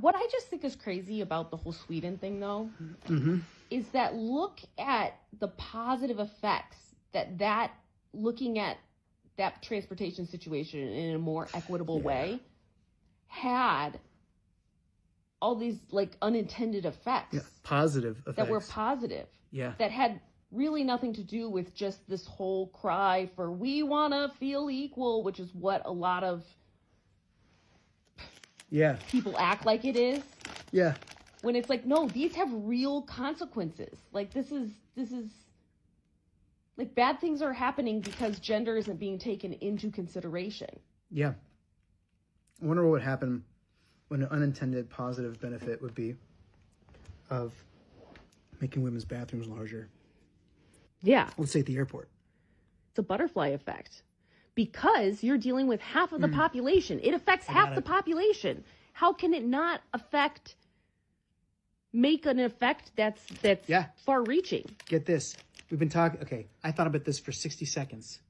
What I just think is crazy about the whole Sweden thing, though, is that look at the positive effects that looking at that transportation situation in a more equitable way had all these like unintended effects. Yeah, positive effects. That were positive. Yeah. That had really nothing to do with just this whole cry for we want to feel equal, which is what a lot of people act like it is. Yeah. When it's like, no, these have real consequences. Like this is like bad things are happening because gender isn't being taken into consideration. Yeah. I wonder what would happen when an unintended positive benefit would be of making women's bathrooms larger. Yeah. Let's say at the airport. It's a butterfly effect. Because you're dealing with half of the population. It affects half the population. How can it not make an effect that's far reaching? Get this. We've been talking, okay, I thought about this for 60 seconds.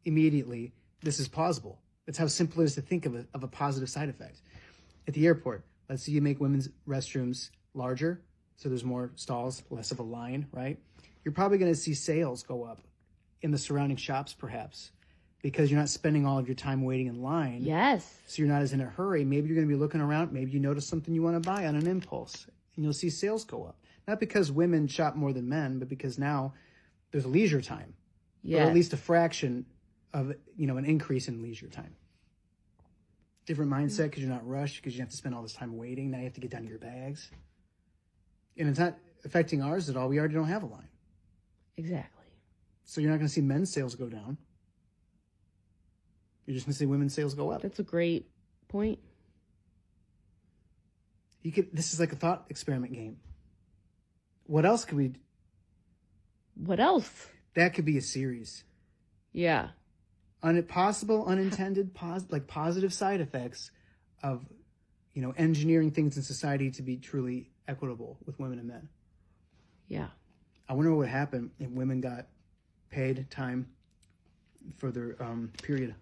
Immediately, this is plausible. That's how simple it is to think of a positive side effect. At the airport, let's say you make women's restrooms larger, so there's more stalls, less of a line, right? You're probably going to see sales go up in the surrounding shops, perhaps, because you're not spending all of your time waiting in line. Yes. So you're not as in a hurry. Maybe you're going to be looking around. Maybe you notice something you want to buy on an impulse, and you'll see sales go up. Not because women shop more than men, but because now there's leisure time. Yeah. Or at least a fraction of, an increase in leisure time. Different mindset because you're not rushed, because you have to spend all this time waiting. Now you have to get down to your bags. And it's not affecting ours at all. We already don't have a line. Exactly. So you're not going to see men's sales go down. You're just going to see women's sales go up. That's a great point. This is like a thought experiment game. What else could we... What else? That could be a series. Yeah. Possible unintended positive side effects of engineering things in society to be truly equitable with women and men. Yeah. I wonder what would happen if women got paid time for their period.